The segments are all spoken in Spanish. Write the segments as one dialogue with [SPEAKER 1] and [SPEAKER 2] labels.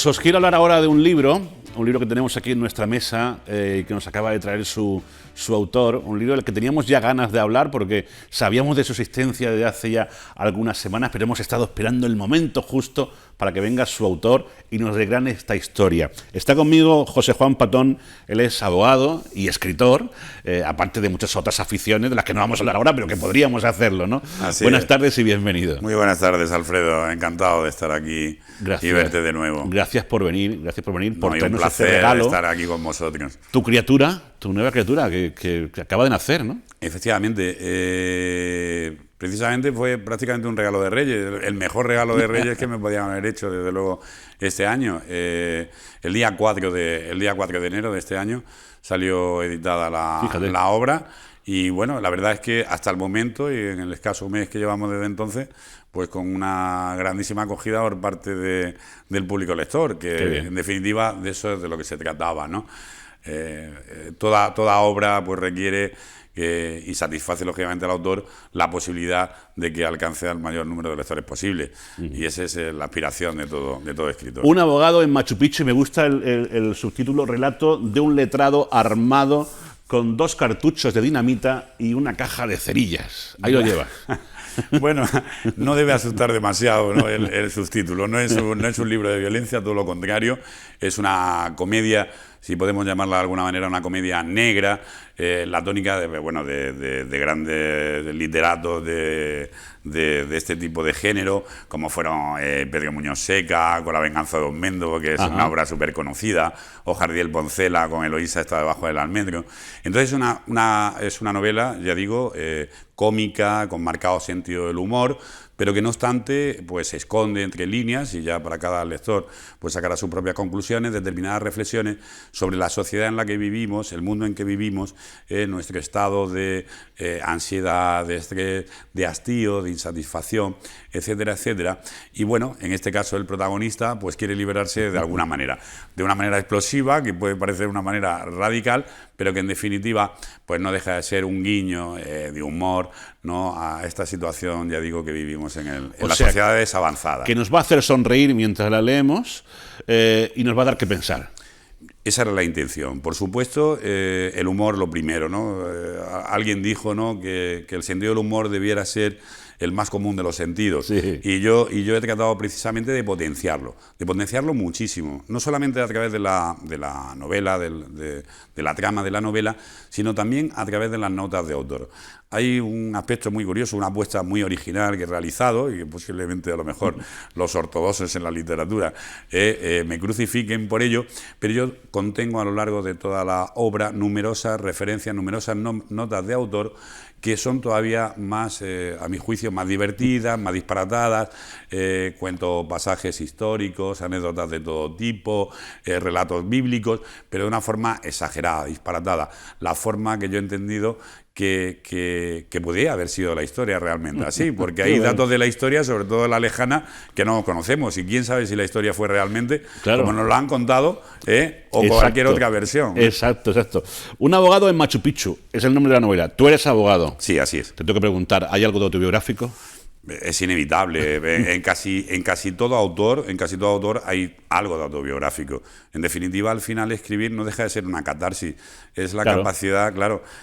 [SPEAKER 1] Pues os quiero hablar ahora de un libro que tenemos aquí en nuestra mesa, que nos acaba de traer su autor, un libro del que teníamos ya ganas de hablar porque sabíamos de su existencia desde hace ya algunas semanas, pero hemos estado esperando el momento justo para que venga su autor y nos desgrane esta historia. Está conmigo José Juan Patón, él es abogado y escritor, aparte de muchas otras aficiones de las que no vamos a hablar ahora, pero que podríamos hacerlo, ¿no? Buenas tardes y bienvenido.
[SPEAKER 2] Muy buenas tardes, Alfredo, encantado de estar aquí.
[SPEAKER 1] Gracias.
[SPEAKER 2] Y verte de nuevo.
[SPEAKER 1] Gracias por venir, por
[SPEAKER 2] un
[SPEAKER 1] traernos
[SPEAKER 2] placer
[SPEAKER 1] este regalo.
[SPEAKER 2] estar aquí con vosotros.
[SPEAKER 1] Tu criatura, tu nueva criatura que acaba de nacer, ¿no?
[SPEAKER 2] Efectivamente, precisamente fue prácticamente un regalo de Reyes, el mejor regalo de Reyes que me podían haber hecho, desde luego, este año. El día 4 de enero de este año salió editada la obra. Y bueno, la verdad es que hasta el momento, y en el escaso mes que llevamos desde entonces, pues con una grandísima acogida por parte del público lector, que en definitiva de eso es de lo que se trataba, ¿no? Toda obra pues requiere y satisface lógicamente al autor la posibilidad de que alcance al mayor número de lectores posible. Y esa es la aspiración de todo escritor.
[SPEAKER 1] Un abogado en Machu Picchu, y me gusta el subtítulo: Relato de un letrado armado con 2 cartuchos de dinamita y una caja de cerillas. Ahí lo llevas.
[SPEAKER 2] Bueno, no debe asustar demasiado, ¿no? el subtítulo. No es un libro de violencia, todo lo contrario. Es una comedia, si podemos llamarla de alguna manera, una comedia negra, la tónica de grandes literatos de este tipo de género, como fueron Pedro Muñoz Seca, con La venganza de Don Mendo, que es una obra súper conocida, o Jardiel Poncela, con Eloísa está debajo del almendro. Entonces es una novela, ya digo, cómica, con marcado sentido del humor, pero que no obstante pues se esconde entre líneas, y ya para cada lector pues sacará sus propias conclusiones, determinadas reflexiones sobre la sociedad en la que vivimos, el mundo en que vivimos, nuestro estado de ansiedad, de estrés, de hastío, de insatisfacción, etcétera, etcétera. Y bueno, en este caso el protagonista pues quiere liberarse de alguna manera, de una manera explosiva, que puede parecer una manera radical, pero que en definitiva pues no deja de ser un guiño de humor, ¿no?, a esta situación, ya digo, que vivimos en las sociedades avanzadas.
[SPEAKER 1] Que nos va a hacer sonreír mientras la leemos y nos va a dar que pensar.
[SPEAKER 2] Esa era la intención. Por supuesto, el humor lo primero, ¿no? Alguien dijo, ¿no?, que el sentido del humor debiera ser el más común de los sentidos.
[SPEAKER 1] Sí.
[SPEAKER 2] Y yo he tratado precisamente de potenciarlo muchísimo, no solamente a través de la novela, de la trama de la novela, sino también a través de las notas de autor. Hay un aspecto muy curioso, una apuesta muy original que he realizado, y que posiblemente a lo mejor los ortodoxos en la literatura me crucifiquen por ello, pero yo contengo a lo largo de toda la obra numerosas referencias, numerosas notas de autor, que son todavía más, a mi juicio, más divertidas, más disparatadas. Cuento pasajes históricos, anécdotas de todo tipo, relatos bíblicos, pero de una forma exagerada, disparatada. La forma que yo he entendido que podría haber sido la historia realmente así, porque hay datos de la historia, sobre todo la lejana, que no conocemos, y quién sabe si la historia fue realmente como nos lo han contado, o cualquier otra versión.
[SPEAKER 1] Exacto. Un abogado en Machu Picchu es el nombre de la novela. Tú eres abogado.
[SPEAKER 2] Sí, así es.
[SPEAKER 1] Te tengo que preguntar, ¿hay algo de autobiográfico?
[SPEAKER 2] Es inevitable. en casi todo autor hay algo de autobiográfico. En definitiva, al final escribir no deja de ser una catarsis. Es la capacidad,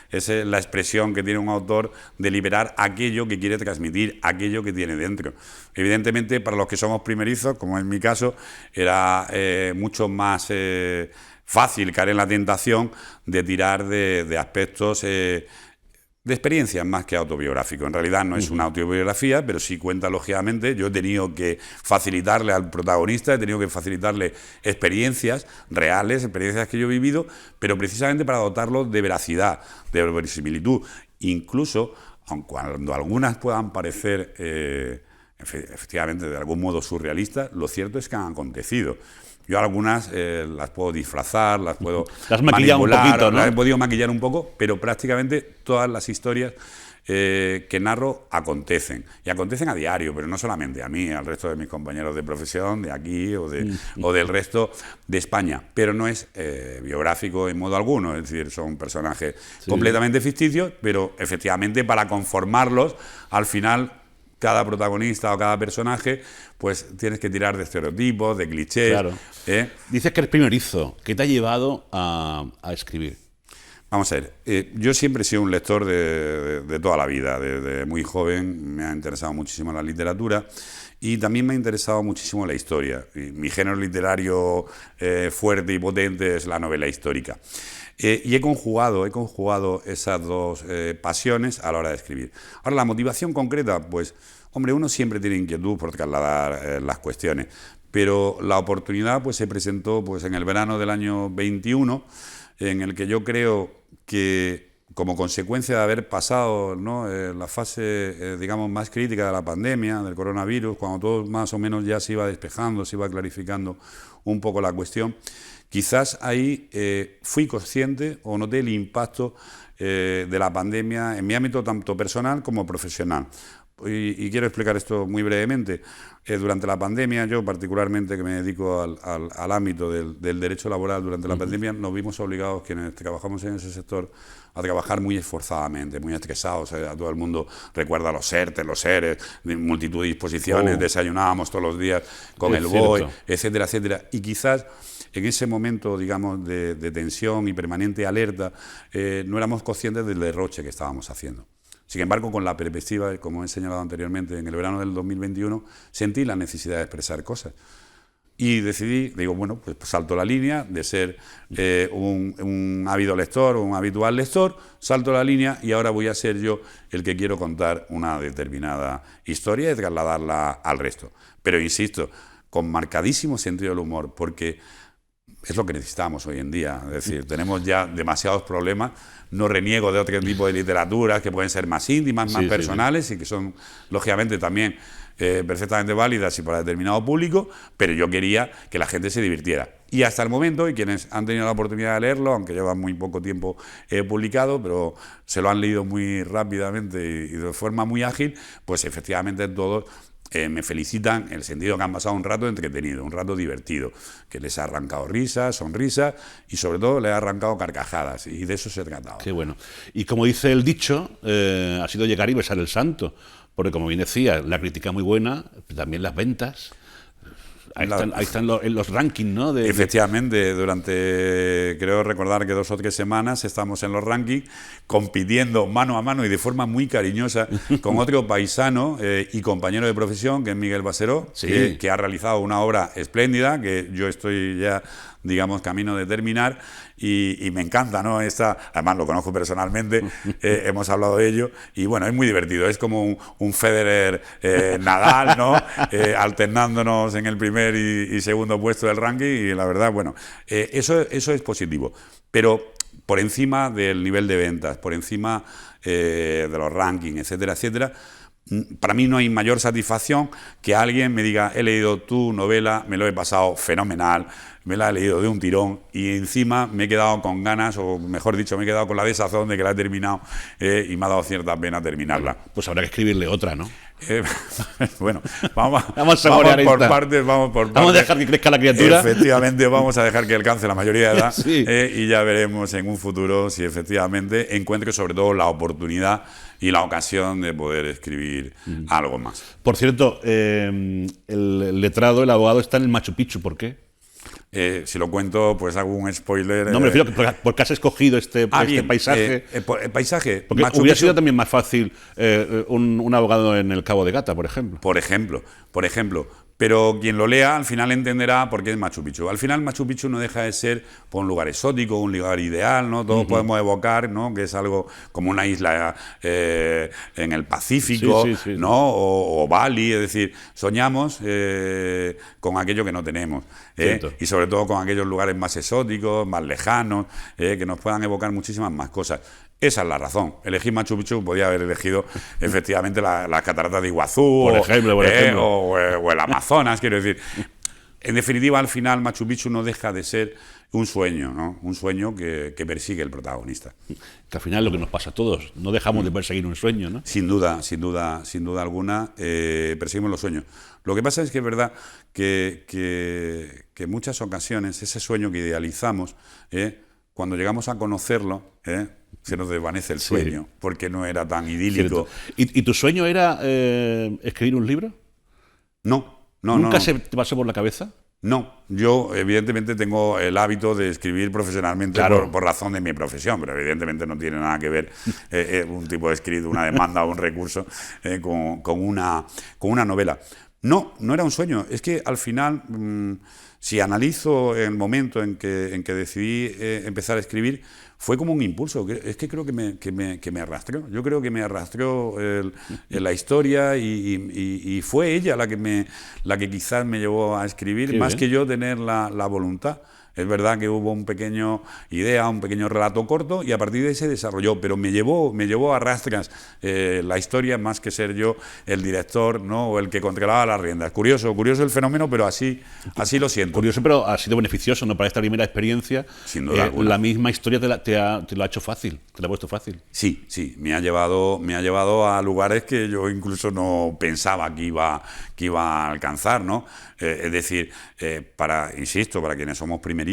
[SPEAKER 2] es la expresión que tiene un autor de liberar aquello que quiere transmitir, aquello que tiene dentro. Evidentemente, para los que somos primerizos, como en mi caso, era mucho más fácil caer en la tentación de tirar de aspectos de experiencias más que autobiográfico. En realidad no es una autobiografía, pero sí cuenta lógicamente. Yo he tenido que facilitarle al protagonista, he tenido que facilitarle experiencias reales, experiencias que yo he vivido, pero precisamente para dotarlo de veracidad, de verosimilitud. Incluso, aun cuando algunas puedan parecer efectivamente de algún modo surrealistas, lo cierto es que han acontecido. Yo algunas las puedo disfrazar, las puedo manipular, las he podido maquillar un poco, pero prácticamente todas las historias que narro acontecen. Y acontecen a diario, pero no solamente a mí, al resto de mis compañeros de profesión, de aquí o del resto de España. Pero no es biográfico en modo alguno, es decir, son personajes completamente ficticios, pero efectivamente para conformarlos, al final cada protagonista o cada personaje, pues tienes que tirar de estereotipos, de clichés.
[SPEAKER 1] Claro. Dices que eres primerizo. ¿Qué te ha llevado a escribir?
[SPEAKER 2] Vamos a ver, yo siempre he sido un lector de toda la vida. Desde muy joven me ha interesado muchísimo la literatura y también me ha interesado muchísimo la historia. Y mi género literario fuerte y potente es la novela histórica. Y he conjugado esas dos pasiones a la hora de escribir. Ahora, la motivación concreta, pues, hombre, uno siempre tiene inquietud por trasladar las cuestiones, pero la oportunidad pues se presentó pues en el verano del año 21, en el que yo creo que, como consecuencia de haber pasado, ¿no?, la fase, digamos, más crítica de la pandemia, del coronavirus, cuando todo más o menos ya se iba despejando, se iba clarificando un poco la cuestión, quizás ahí fui consciente o noté el impacto de la pandemia en mi ámbito tanto personal como profesional. Y quiero explicar esto muy brevemente. Durante la pandemia, yo particularmente que me dedico al ámbito del derecho laboral, durante la pandemia nos vimos obligados, quienes trabajamos en ese sector, a trabajar muy esforzadamente, muy estresados. A todo el mundo recuerda los ERTE, los ERES, multitud de disposiciones, desayunábamos todos los días con el BOE, etcétera, etcétera. Y quizás en ese momento, digamos, de tensión y permanente alerta, no éramos conscientes del derroche que estábamos haciendo. Sin embargo, con la perspectiva, como he señalado anteriormente, en el verano del 2021, sentí la necesidad de expresar cosas. Y decidí, digo, bueno, pues salto la línea de ser un ávido lector o un habitual lector, salto la línea y ahora voy a ser yo el que quiero contar una determinada historia y trasladarla al resto. Pero insisto, con marcadísimo sentido del humor, porque es lo que necesitamos hoy en día. Es decir, tenemos ya demasiados problemas. No reniego de otro tipo de literaturas que pueden ser más íntimas, más personales y que son, lógicamente, también perfectamente válidas y para determinado público, pero yo quería que la gente se divirtiera. Y hasta el momento, y quienes han tenido la oportunidad de leerlo, aunque lleva muy poco tiempo publicado, pero se lo han leído muy rápidamente y de forma muy ágil, pues efectivamente todos me felicitan en el sentido que han pasado un rato entretenido, un rato divertido, que les ha arrancado risas, sonrisas y sobre todo les ha arrancado carcajadas, y de eso se trataba.
[SPEAKER 1] Qué bueno. Y como dice el dicho, ha sido llegar y besar el santo, porque como bien decía, la crítica muy buena, también las ventas. Ahí están los rankings, ¿no?
[SPEAKER 2] Efectivamente, durante, creo recordar que 2 o 3 semanas estamos en los rankings compitiendo mano a mano y de forma muy cariñosa con otro paisano y compañero de profesión, que es Miguel Baseró, que ha realizado una obra espléndida, que yo estoy ya, digamos, camino de terminar, y me encanta, ¿no? Además lo conozco personalmente, hemos hablado de ello, y bueno, es muy divertido, es como un Federer Nadal, ¿no? Alternándonos en el primer y segundo puesto del ranking, y la verdad, bueno, eso es positivo, pero por encima del nivel de ventas, por encima de los rankings, etcétera, etcétera, para mí no hay mayor satisfacción que alguien me diga: he leído tu novela, me lo he pasado fenomenal, me la he leído de un tirón y encima me he quedado con ganas, o mejor dicho, me he quedado con la desazón de que la he terminado y me ha dado cierta pena terminarla.
[SPEAKER 1] Pues habrá que escribirle otra, ¿no?
[SPEAKER 2] Bueno, vamos
[SPEAKER 1] por
[SPEAKER 2] partes. Vamos
[SPEAKER 1] a dejar que crezca la criatura.
[SPEAKER 2] Efectivamente, vamos a dejar que alcance la mayoría de edad y ya veremos en un futuro si efectivamente encuentro sobre todo la oportunidad y la ocasión de poder escribir algo más.
[SPEAKER 1] Por cierto, el letrado, el abogado, está en el Machu Picchu. ¿Por qué?
[SPEAKER 2] Si lo cuento, pues hago un spoiler.
[SPEAKER 1] No, me refiero que ¿por qué has escogido este paisaje?
[SPEAKER 2] El paisaje.
[SPEAKER 1] Porque
[SPEAKER 2] Machu
[SPEAKER 1] hubiera
[SPEAKER 2] Picchu,
[SPEAKER 1] sido también más fácil un abogado en el Cabo de Gata, por ejemplo.
[SPEAKER 2] Por ejemplo. Pero quien lo lea al final entenderá por qué es Machu Picchu. Al final Machu Picchu no deja de ser un lugar exótico, un lugar ideal, ¿no? Todos podemos evocar, ¿no?, que es algo como una isla en el Pacífico, ¿no? O Bali, es decir, soñamos con aquello que no tenemos. Y sobre todo con aquellos lugares más exóticos, más lejanos, que nos puedan evocar muchísimas más cosas. Esa es la razón. Elegí Machu Picchu, podía haber elegido efectivamente las cataratas de Iguazú,
[SPEAKER 1] por ejemplo.
[SPEAKER 2] O el Amazonas, quiero decir. En definitiva, al final, Machu Picchu no deja de ser un sueño, ¿no? Un sueño que persigue el protagonista.
[SPEAKER 1] Que al final es lo que nos pasa a todos. No dejamos de perseguir un sueño, ¿no?
[SPEAKER 2] Sin duda alguna, perseguimos los sueños. Lo que pasa es que es verdad que en muchas ocasiones ese sueño que idealizamos cuando llegamos a conocerlo, se nos desvanece el sueño, porque no era tan idílico.
[SPEAKER 1] ¿Y tu sueño era escribir un libro?
[SPEAKER 2] No.
[SPEAKER 1] ¿Nunca se te pasó por la cabeza?
[SPEAKER 2] No, yo evidentemente tengo el hábito de escribir profesionalmente por razón de mi profesión, pero evidentemente no tiene nada que ver un tipo de escrito, una demanda o un recurso con una novela. No era un sueño, es que al final, si analizo el momento en que decidí empezar a escribir, fue como un impulso. Es que creo que me arrastró. Yo creo que me arrastró la historia y fue ella la que quizás me llevó a escribir,
[SPEAKER 1] Qué
[SPEAKER 2] más
[SPEAKER 1] bien.
[SPEAKER 2] que yo tener la voluntad. Es verdad que hubo un pequeño relato corto y a partir de ahí se desarrolló, pero me llevó a rastras la historia más que ser yo el director, ¿no? O el que controlaba las riendas. Curioso el fenómeno, pero así lo siento.
[SPEAKER 1] Curioso, pero ha sido beneficioso, ¿no? Para esta primera experiencia,
[SPEAKER 2] Sin duda alguna.
[SPEAKER 1] la misma historia te lo ha hecho fácil, te lo ha puesto fácil.
[SPEAKER 2] Sí, me ha llevado a lugares que yo incluso no pensaba que iba a alcanzar, ¿no? Es decir, para quienes somos primerizos,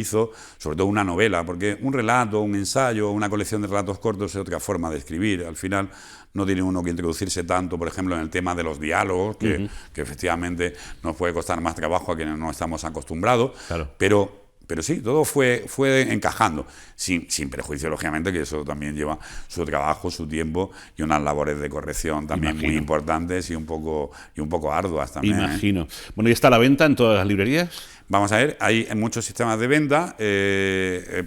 [SPEAKER 2] sobre todo una novela, porque un relato, un ensayo, una colección de relatos cortos es otra forma de escribir. Al final no tiene uno que introducirse tanto, por ejemplo, en el tema de los diálogos, que efectivamente nos puede costar más trabajo a quienes no estamos acostumbrados,
[SPEAKER 1] Claro.
[SPEAKER 2] Pero sí, todo fue encajando, sin prejuicio, lógicamente, que eso también lleva su trabajo, su tiempo y unas labores de corrección también muy importantes y un poco arduas también.
[SPEAKER 1] Imagino. Bueno, ¿y está a la venta en todas las librerías?
[SPEAKER 2] Vamos a ver, hay muchos sistemas de venta,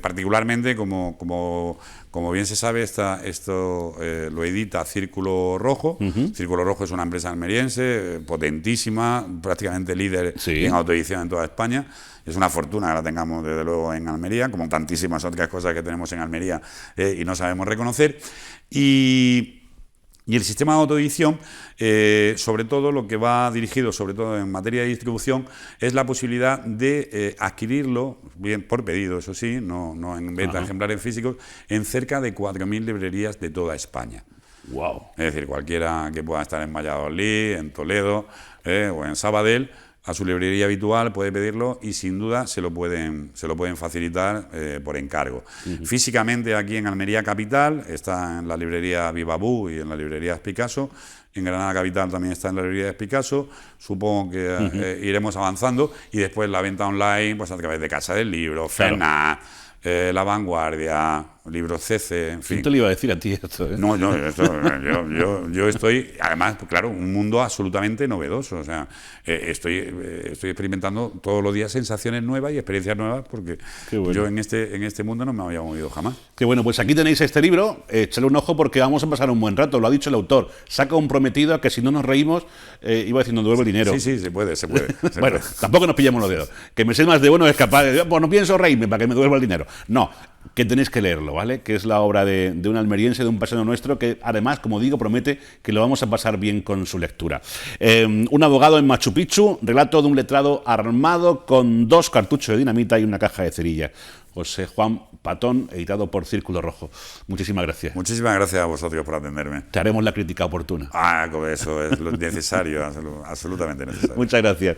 [SPEAKER 2] particularmente, como bien se sabe, esto lo edita Círculo Rojo. Círculo Rojo es una empresa almeriense, potentísima, prácticamente líder en autoedición en toda España. Es una fortuna que la tengamos, desde luego, en Almería, como tantísimas otras cosas que tenemos en Almería y no sabemos reconocer. Y el sistema de autoedición, sobre todo lo que va dirigido, sobre todo en materia de distribución, es la posibilidad de adquirirlo, bien por pedido, eso sí, no en venta de ejemplares físicos, en cerca de 4.000 librerías de toda España.
[SPEAKER 1] Wow.
[SPEAKER 2] Es decir, cualquiera que pueda estar en Valladolid, en Toledo o en Sabadell, a su librería habitual puede pedirlo y sin duda se lo pueden facilitar por encargo. Físicamente aquí en Almería Capital está en la librería Vivabú y en la librería Picasso. En Granada Capital también está en la librería Picasso. Supongo que iremos avanzando y después la venta online pues a través de Casa del Libro, FENA, La Vanguardia, Libros CC, en fin.
[SPEAKER 1] ¿Quién te lo iba a decir a ti esto?
[SPEAKER 2] No, yo estoy, además, claro, un mundo absolutamente novedoso. O sea, estoy experimentando todos los días sensaciones nuevas y experiencias nuevas porque yo en este mundo no me había movido jamás.
[SPEAKER 1] Qué bueno, pues aquí tenéis este libro, échale un ojo porque vamos a pasar un buen rato, lo ha dicho el autor. Se ha comprometido a que si no nos reímos, iba a decir, nos devuelve el dinero.
[SPEAKER 2] Sí, se puede.
[SPEAKER 1] Bueno, tampoco nos pillamos los dedos. Que me sé más de uno es capaz de, pues no pienso reírme para que me devuelva el dinero. No, que tenéis que leerlo, ¿vale? Que es la obra de un almeriense, de un paisano nuestro, que además, como digo, promete que lo vamos a pasar bien con su lectura. Un abogado en Machu Picchu, relato de un letrado armado con 2 cartuchos de dinamita y una caja de cerillas. José Juan Patón, editado por Círculo Rojo. Muchísimas gracias.
[SPEAKER 2] Muchísimas gracias a vosotros por atenderme.
[SPEAKER 1] Te haremos la crítica oportuna.
[SPEAKER 2] Eso es lo necesario, absolutamente necesario.
[SPEAKER 1] Muchas gracias.